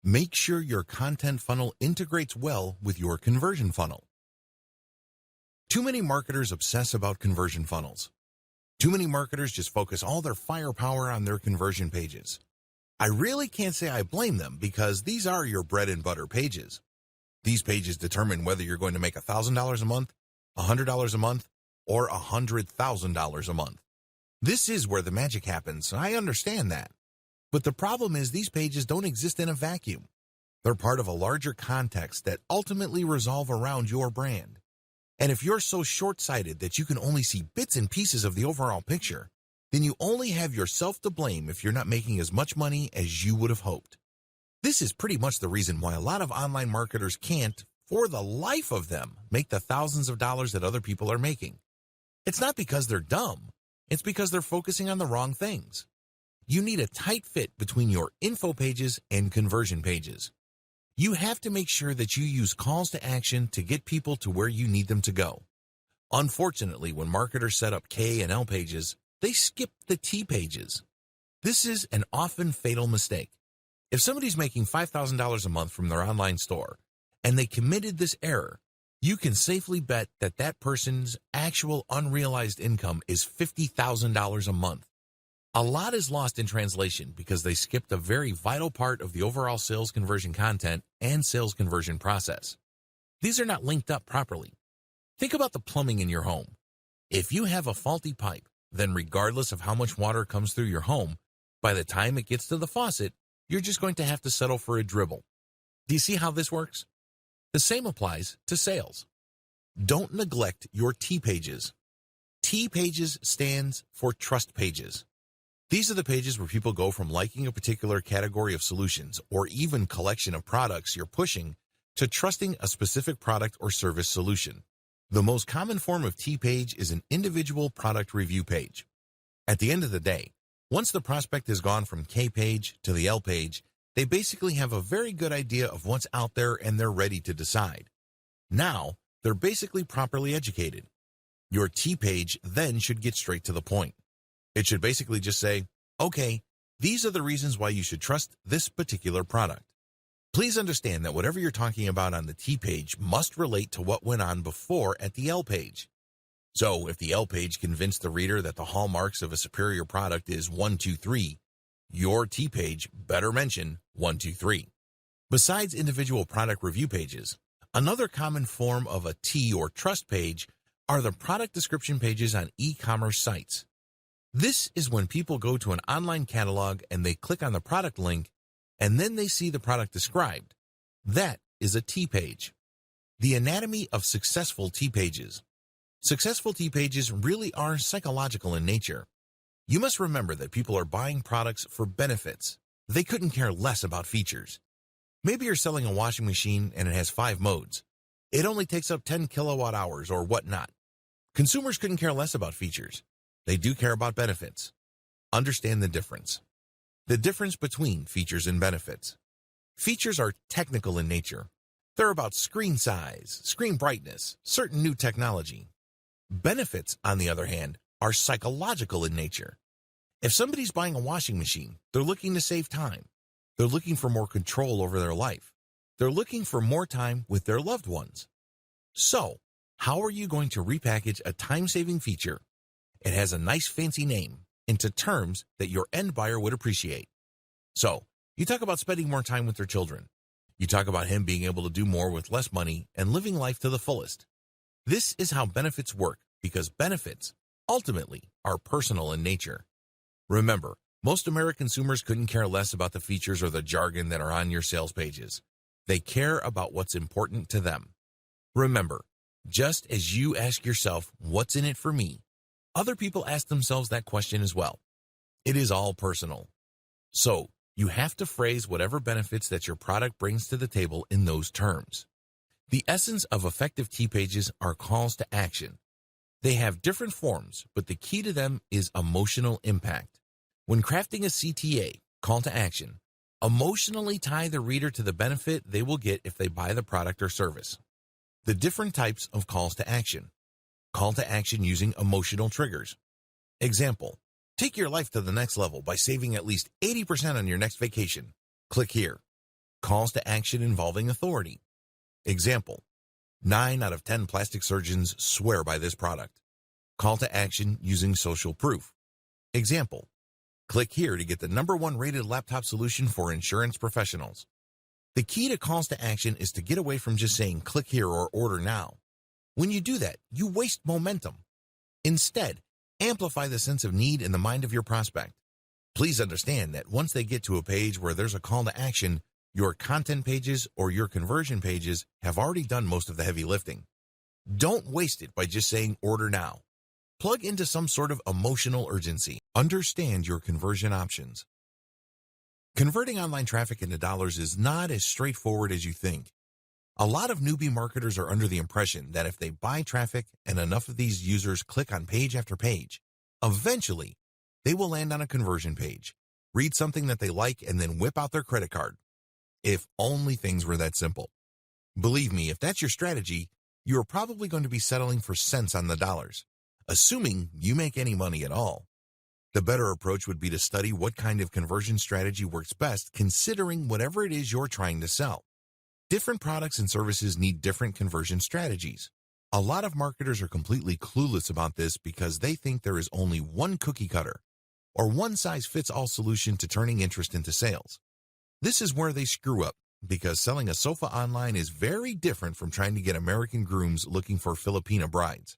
Make sure your content funnel integrates well with your conversion funnel. Too many marketers obsess about conversion funnels. Too many marketers just focus all their firepower on their conversion pages. I really can't say I blame them because these are your bread and butter pages. These pages determine whether you're going to make $1,000 a month, $100 a month, or $100,000 a month. This is where the magic happens. I understand that. But the problem is these pages don't exist in a vacuum. They're part of a larger context that ultimately revolve around your brand. And if you're so short-sighted that you can only see bits and pieces of the overall picture, then you only have yourself to blame if you're not making as much money as you would have hoped. This is pretty much the reason why a lot of online marketers can't, for the life of them, make the thousands of dollars that other people are making. It's not because they're dumb. It's because they're focusing on the wrong things. You need a tight fit between your info pages and conversion pages. You have to make sure that you use calls to action to get people to where you need them to go. Unfortunately, when marketers set up K and L pages, they skip the T pages. This is an often fatal mistake. If somebody's making $5,000 a month from their online store and they committed this error, you can safely bet that that person's actual unrealized income is $50,000 a month. A lot is lost in translation because they skipped a very vital part of the overall sales conversion content and sales conversion process. These are not linked up properly. Think about the plumbing in your home. If you have a faulty pipe, then regardless of how much water comes through your home, by the time it gets to the faucet, you're just going to have to settle for a dribble. Do you see how this works? The same applies to sales. Don't neglect your T pages. T pages stands for trust pages. These are the pages where people go from liking a particular category of solutions or even collection of products you're pushing to trusting a specific product or service solution. The most common form of T page is an individual product review page. At the end of the day, once the prospect has gone from K page to the L page, they basically have a very good idea of what's out there and they're ready to decide. Now, they're basically properly educated. Your T page then should get straight to the point. It should basically just say, okay, these are the reasons why you should trust this particular product. Please understand that whatever you're talking about on the T page must relate to what went on before at the L page. So if the L page convinced the reader that the hallmarks of a superior product is 1, 2, 3, your T page better mention 1, 2, 3. Besides individual product review pages, another common form of a T or trust page are the product description pages on e-commerce sites. This is when people go to an online catalog and they click on the product link and then they see the product described. That is a T page. The anatomy of successful T pages. Successful T pages really are psychological in nature. You must remember that people are buying products for benefits. They couldn't care less about features. Maybe you're selling a washing machine and it has 5 modes. It only takes up 10 kilowatt hours or whatnot. Consumers couldn't care less about features. They do care about benefits. Understand the difference. The difference between features and benefits. Features are technical in nature. They're about screen size, screen brightness, certain new technology. Benefits, on the other hand, are psychological in nature. If somebody's buying a washing machine, they're looking to save time. They're looking for more control over their life. They're looking for more time with their loved ones. So, how are you going to repackage a time-saving feature? It has a nice fancy name into terms that your end buyer would appreciate. So, you talk about spending more time with their children. You talk about him being able to do more with less money and living life to the fullest. This is how benefits work because benefits, ultimately, are personal in nature. Remember, most American consumers couldn't care less about the features or the jargon that are on your sales pages. They care about what's important to them. Remember, just as you ask yourself, what's in it for me? Other people ask themselves that question as well. It is all personal. So, you have to phrase whatever benefits that your product brings to the table in those terms. The essence of effective T pages are calls to action. They have different forms, but the key to them is emotional impact. When crafting a CTA, call to action, emotionally tie the reader to the benefit they will get if they buy the product or service. The different types of calls to action. Call to action using emotional triggers. Example, take your life to the next level by saving at least 80% on your next vacation. Click here. calls to action involving authority. Example, 9 out of 10 plastic surgeons swear by this product. Call to action using social proof. Example, click here to get the #1 rated laptop solution for insurance professionals. The key to calls to action is to get away from just saying click here or order now. When you do that, you waste momentum. Instead, amplify the sense of need in the mind of your prospect. Please understand that once they get to a page where there's a call to action, your content pages or your conversion pages have already done most of the heavy lifting. Don't waste it by just saying order now. Plug into some sort of emotional urgency. Understand your conversion options. Converting online traffic into dollars is not as straightforward as you think. A lot of newbie marketers are under the impression that if they buy traffic and enough of these users click on page after page, eventually they will land on a conversion page, read something that they like, and then whip out their credit card. If only things were that simple. Believe me, if that's your strategy, you're probably going to be settling for cents on the dollars, assuming you make any money at all. The better approach would be to study what kind of conversion strategy works best, considering whatever it is you're trying to sell. Different products and services need different conversion strategies. A lot of marketers are completely clueless about this because they think there is only one cookie cutter or one-size-fits-all solution to turning interest into sales. This is where they screw up, because selling a sofa online is very different from trying to get American grooms looking for Filipina brides.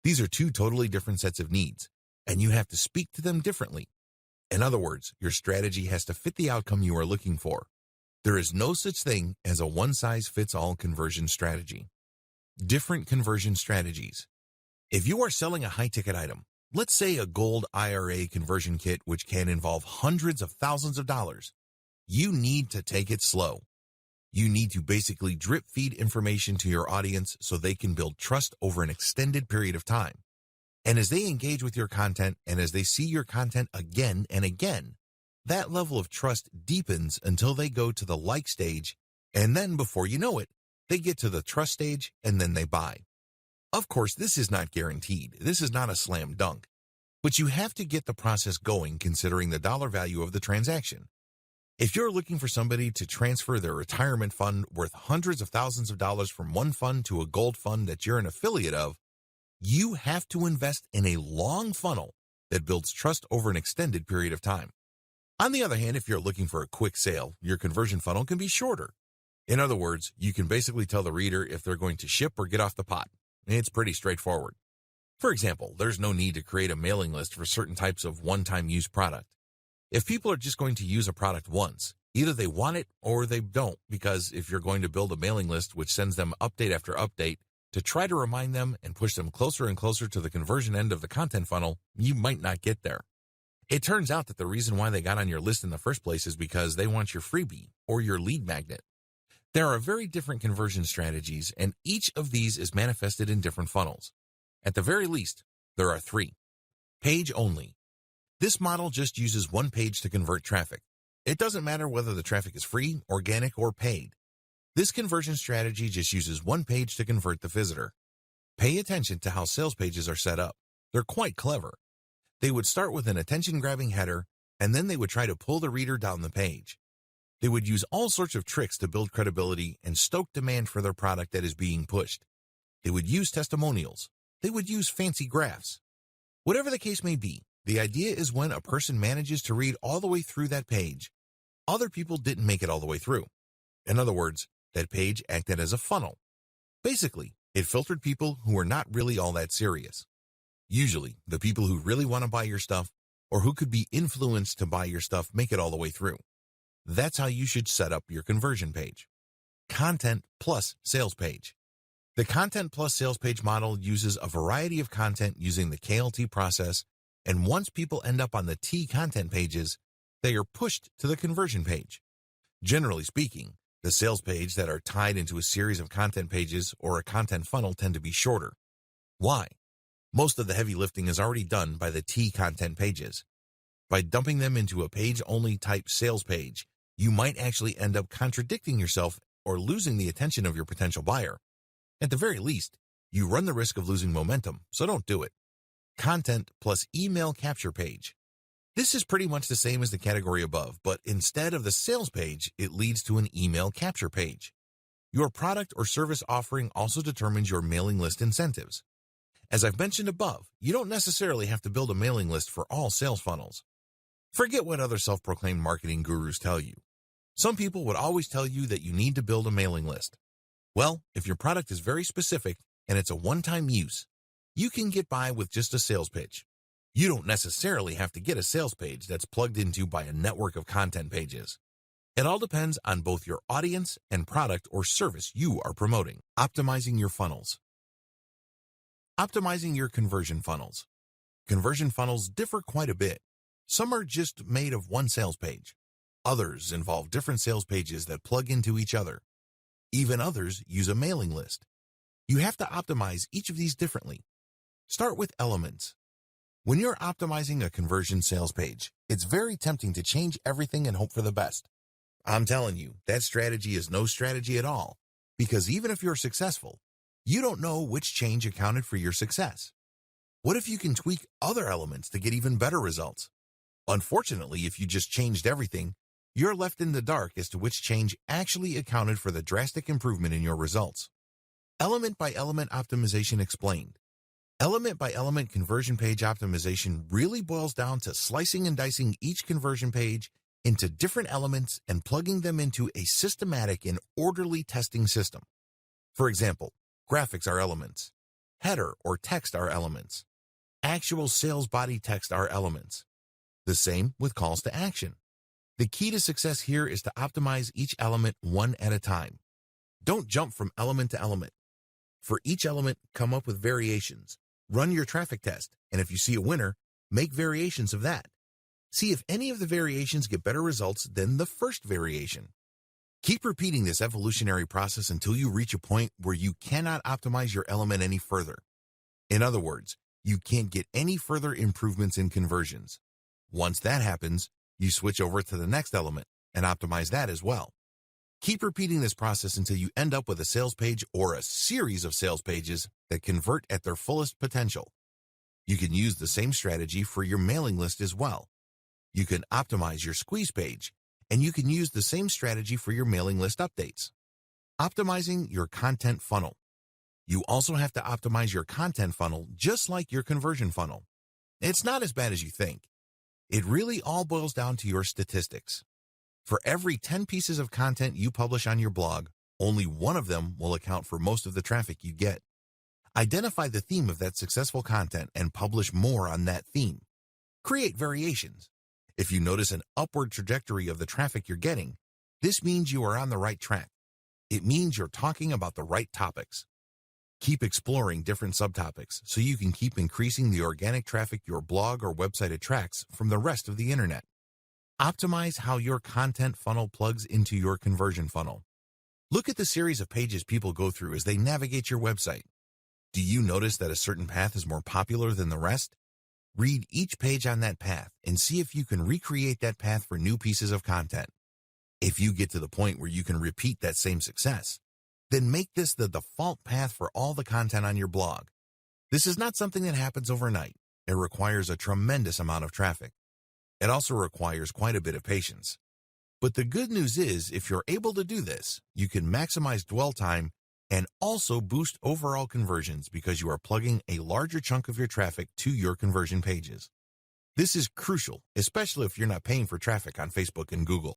These are two totally different sets of needs, and you have to speak to them differently. In other words, your strategy has to fit the outcome you are looking for. There is no such thing as a one-size-fits-all conversion strategy. Different conversion strategies. If you are selling a high-ticket item, let's say a gold IRA conversion kit which can involve hundreds of thousands of dollars, you need to take it slow. You need to basically drip feed information to your audience so they can build trust over an extended period of time. And as they engage with your content and as they see your content again and again, that level of trust deepens until they go to the like stage, and then before you know it, they get to the trust stage and then they buy. Of course, this is not guaranteed. This is not a slam dunk. But you have to get the process going considering the dollar value of the transaction. If you're looking for somebody to transfer their retirement fund worth hundreds of thousands of dollars from one fund to a gold fund that you're an affiliate of, you have to invest in a long funnel that builds trust over an extended period of time. On the other hand, if you're looking for a quick sale, your conversion funnel can be shorter. In other words, you can basically tell the reader if they're going to ship or get off the pot. It's pretty straightforward. For example, there's no need to create a mailing list for certain types of one-time use product. If people are just going to use a product once, either they want it or they don't, because if you're going to build a mailing list which sends them update after update to try to remind them and push them closer and closer to the conversion end of the content funnel, you might not get there. It turns out that the reason why they got on your list in the first place is because they want your freebie or your lead magnet. There are very different conversion strategies, and each of these is manifested in different funnels. At the very least, there are 3. Page only. This model just uses one page to convert traffic. It doesn't matter whether the traffic is free, organic, or paid. This conversion strategy just uses one page to convert the visitor. Pay attention to how sales pages are set up. They're quite clever. They would start with an attention-grabbing header, and then they would try to pull the reader down the page. They would use all sorts of tricks to build credibility and stoke demand for their product that is being pushed. They would use testimonials. They would use fancy graphs. Whatever the case may be, the idea is when a person manages to read all the way through that page, other people didn't make it all the way through. In other words, that page acted as a funnel. Basically, it filtered people who were not really all that serious. Usually, the people who really want to buy your stuff or who could be influenced to buy your stuff make it all the way through. That's how you should set up your conversion page. Content plus sales page. The content plus sales page model uses a variety of content using the KLT process, and once people end up on the T content pages, they are pushed to the conversion page. Generally speaking, the sales page that are tied into a series of content pages or a content funnel tend to be shorter. Why? Most of the heavy lifting is already done by the T content pages. By dumping them into a page-only type sales page, you might actually end up contradicting yourself or losing the attention of your potential buyer. At the very least, you run the risk of losing momentum, so don't do it. Content plus email capture page. This is pretty much the same as the category above, but instead of the sales page, it leads to an email capture page. Your product or service offering also determines your mailing list incentives. As I've mentioned above, you don't necessarily have to build a mailing list for all sales funnels. Forget what other self-proclaimed marketing gurus tell you. Some people would always tell you that you need to build a mailing list. Well, if your product is very specific and it's a one-time use, you can get by with just a sales pitch. You don't necessarily have to get a sales page that's plugged into by a network of content pages. It all depends on both your audience and product or service you are promoting. Optimizing your funnels. Optimizing your conversion funnels. Conversion funnels differ quite a bit. Some are just made of one sales page. Others involve different sales pages that plug into each other. Even others use a mailing list. You have to optimize each of these differently. Start with elements. When you're optimizing a conversion sales page, it's very tempting to change everything and hope for the best. I'm telling you, that strategy is no strategy at all, because even if you're successful, you don't know which change accounted for your success. What if you can tweak other elements to get even better results? Unfortunately, if you just changed everything, you're left in the dark as to which change actually accounted for the drastic improvement in your results. Element-by-element optimization explained. Element-by-element conversion page optimization really boils down to slicing and dicing each conversion page into different elements and plugging them into a systematic and orderly testing system. For example, graphics are elements. Header or text are elements. Actual sales body text are elements. The same with calls to action. The key to success here is to optimize each element one at a time. Don't jump from element to element. For each element, come up with variations. Run your traffic test, and if you see a winner, make variations of that. See if any of the variations get better results than the first variation. Keep repeating this evolutionary process until you reach a point where you cannot optimize your element any further. In other words, you can't get any further improvements in conversions. Once that happens, you switch over to the next element and optimize that as well. Keep repeating this process until you end up with a sales page or a series of sales pages that convert at their fullest potential. You can use the same strategy for your mailing list as well. You can optimize your squeeze page, and you can use the same strategy for your mailing list updates. Optimizing your content funnel. You also have to optimize your content funnel just like your conversion funnel. It's not as bad as you think. It really all boils down to your statistics. For every 10 pieces of content you publish on your blog, only one of them will account for most of the traffic you get. Identify the theme of that successful content and publish more on that theme. Create variations. If you notice an upward trajectory of the traffic you're getting, this means you are on the right track. It means you're talking about the right topics. Keep exploring different subtopics so you can keep increasing the organic traffic your blog or website attracts from the rest of the internet. Optimize how your content funnel plugs into your conversion funnel. Look at the series of pages people go through as they navigate your website. Do you notice that a certain path is more popular than the rest? Read each page on that path and see if you can recreate that path for new pieces of content. If you get to the point where you can repeat that same success, then make this the default path for all the content on your blog. This is not something that happens overnight. It requires a tremendous amount of traffic. It also requires quite a bit of patience. But the good news is, if you're able to do this, you can maximize dwell time and also boost overall conversions because you are plugging a larger chunk of your traffic to your conversion pages. This is crucial, especially if you're not paying for traffic on Facebook and Google.